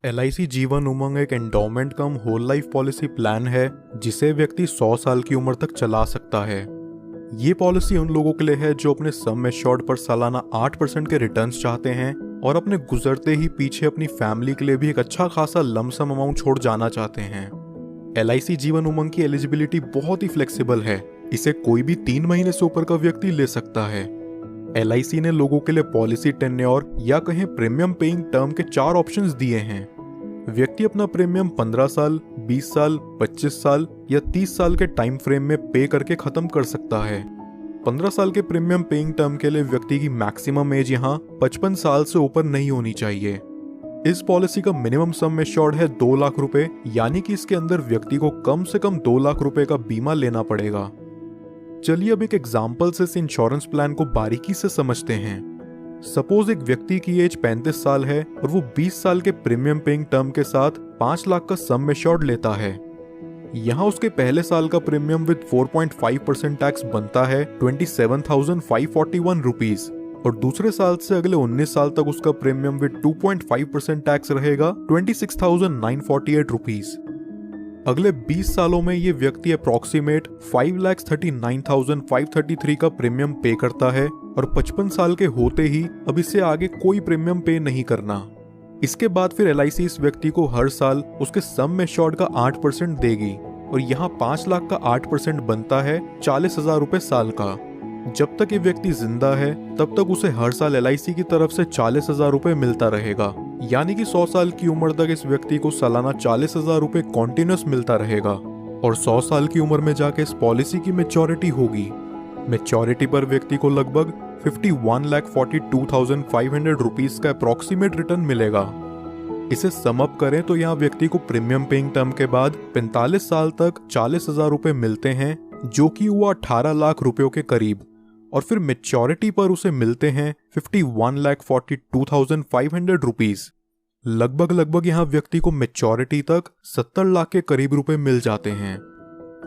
LIC Jeevan Umang एक endowment कम whole life policy plan है जिसे व्यक्ति 100 साल की उम्र तक चला सकता है। ये पॉलिसी उन लोगों के लिए है जो अपने सम एश्योर्ड पर सालाना 8% के रिटर्न्स चाहते हैं और अपने गुजरते ही पीछे अपनी फैमिली के लिए भी एक अच्छा खासा लमसम अमाउंट छोड़ जाना चाहते हैं। LIC जीवन उमंग की एलिजिबिलिटी बहुत ही फ्लेक्सिबल है। इसे कोई भी 3 महीने से ऊपर का व्यक्ति ले सकता है। LIC ने लोगों के लिए पॉलिसी टेन्योर या कहें प्रीमियम पेइंग टर्म के 4 ऑप्शंस दिए हैं। व्यक्ति अपना प्रीमियम 15 साल, 20 साल, 25 साल या 30 साल के टाइम फ्रेम में पे करके खत्म कर सकता है। 15 साल के प्रीमियम पेइंग टर्म के लिए व्यक्ति की मैक्सिमम एज यहाँ 55 साल से ऊपर नहीं होनी चाहिए। इस पॉलिसी का मिनिमम सम एश्योर्ड है 2 लाख रुपए, यानी कि इसके अंदर व्यक्ति को कम से कम 2 लाख रुपए का बीमा लेना पड़ेगा। चलिए अब एक एग्जाम्पल से इस इंश्योरेंस प्लान को बारीकी से समझते हैं। सपोज एक व्यक्ति की एज 35 साल है और वो 20 साल के प्रीमियम पेइंग टर्म के साथ 5 लाख का सम एश्योर्ड लेता है। यहाँ उसके पहले साल का प्रीमियम विद 4.5% टैक्स बनता है 27,541 रुपीज और दूसरे साल से अगले 19 साल तक उसका प्रीमियम विद 2.5% टैक्स रहेगा 26,948 रुपीज। अगले 20 सालों में ये व्यक्ति अप्रॉक्सीमेट 5,39,533 का प्रीमियम पे करता है और 55 साल के होते ही अब इससे आगे कोई प्रीमियम पे नहीं करना। इसके बाद फिर LIC इस व्यक्ति को हर साल उसके सम एश्योर्ड का 8% देगी और यहाँ 5 लाख का 8% बनता है 40,000 रुपए साल का। जब तक ये व्यक्ति जिंदा है तब तक उसे हर साल LIC की तरफ से 40,000 रुपए मिलता रहेगा, यानी कि 100 साल की उम्र तक इस व्यक्ति को सालाना 40,000 रुपए कॉन्टिन्यूस मिलता रहेगा और 100 साल की उम्र में जाके इस पॉलिसी की मैच्योरिटी होगी। मैच्योरिटी पर व्यक्ति को लगभग 51,42,500 रुपीज का अप्रॉक्सीमेट रिटर्न मिलेगा। इसे सम अप करें तो यहाँ व्यक्ति को प्रीमियम पेइंग टर्म के बाद 45 साल तक 40,000 रुपए मिलते हैं, जो कि हुआ 18 लाख रुपयों के करीब, और फिर मैच्योरिटी पर उसे मिलते हैं 51,42,500 रुपीज। लगभग यहाँ व्यक्ति को मैच्योरिटी तक 70 लाख के करीब रुपए मिल जाते हैं।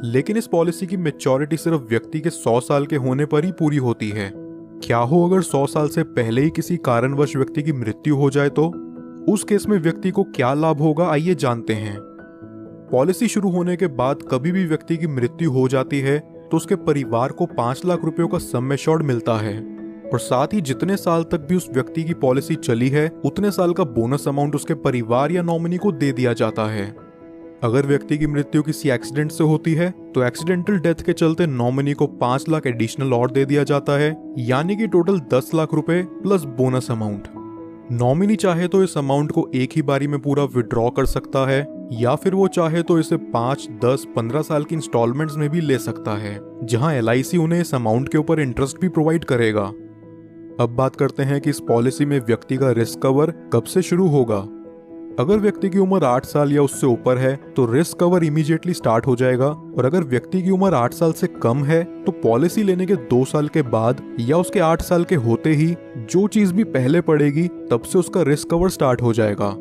लेकिन इस पॉलिसी की मैच्योरिटी सिर्फ व्यक्ति के 100 साल के होने पर ही पूरी होती है। क्या हो अगर 100 साल से पहले ही किसी कारणवश व्यक्ति की मृत्यु हो जाए तो उस केस में व्यक्ति को क्या लाभ होगा, आइए जानते हैं। पॉलिसी शुरू होने के बाद कभी भी व्यक्ति की मृत्यु हो जाती है तो उसके परिवार को 5 लाख रुपयों का सम एश्योर्ड मिलता है और साथ ही जितने साल तक भी उस व्यक्ति की पॉलिसी चली है उतने साल का बोनस अमाउंट उसके परिवार या नॉमिनी को दे दिया जाता है। अगर व्यक्ति की मृत्यु किसी एक्सीडेंट से होती है तो एक्सीडेंटल डेथ के चलते नॉमिनी को 5 लाख एडिशनल और दे दिया जाता है, यानी कि टोटल 10 लाख रुपए प्लस बोनस अमाउंट। नॉमिनी चाहे तो इस अमाउंट को एक ही बारी में पूरा विड्रॉ कर सकता है या फिर वो चाहे तो इसे 5, 10, 15 साल की इंस्टॉलमेंट्स में भी ले सकता है, जहां LIC उन्हें इस अमाउंट के ऊपर इंटरेस्ट भी प्रोवाइड करेगा। अब बात करते हैं कि इस पॉलिसी में व्यक्ति का रिस्क कवर कब से शुरू होगा। अगर व्यक्ति की उम्र 8 साल या उससे ऊपर है तो रिस्क कवर इमीडिएटली स्टार्ट हो जाएगा और अगर व्यक्ति की उम्र 8 साल से कम है तो पॉलिसी लेने के 2 साल के बाद या उसके 8 साल के होते ही जो चीज भी पहले पड़ेगी तब से उसका रिस्क कवर स्टार्ट हो जाएगा।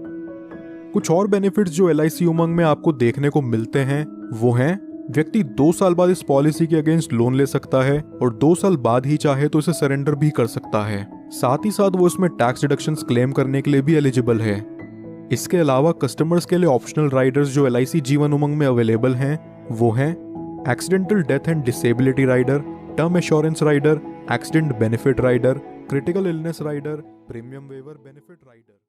कुछ और बेनिफिट्स जो LIC उमंग में आपको देखने को मिलते हैं वो हैं, व्यक्ति 2 साल बाद इस पॉलिसी के अगेंस्ट लोन ले सकता है और 2 साल बाद ही चाहे तो इसे सरेंडर भी कर सकता है। साथ ही साथ वो इसमें टैक्स डिडक्शंस क्लेम करने के लिए भी एलिजिबल है। इसके अलावा कस्टमर्स के लिए ऑप्शनल राइडर्स जो LIC जीवन उमंग में अवेलेबल हैं वो हैं accidental death and disability rider, term assurance rider, accident benefit rider, critical illness rider, premium waiver benefit rider.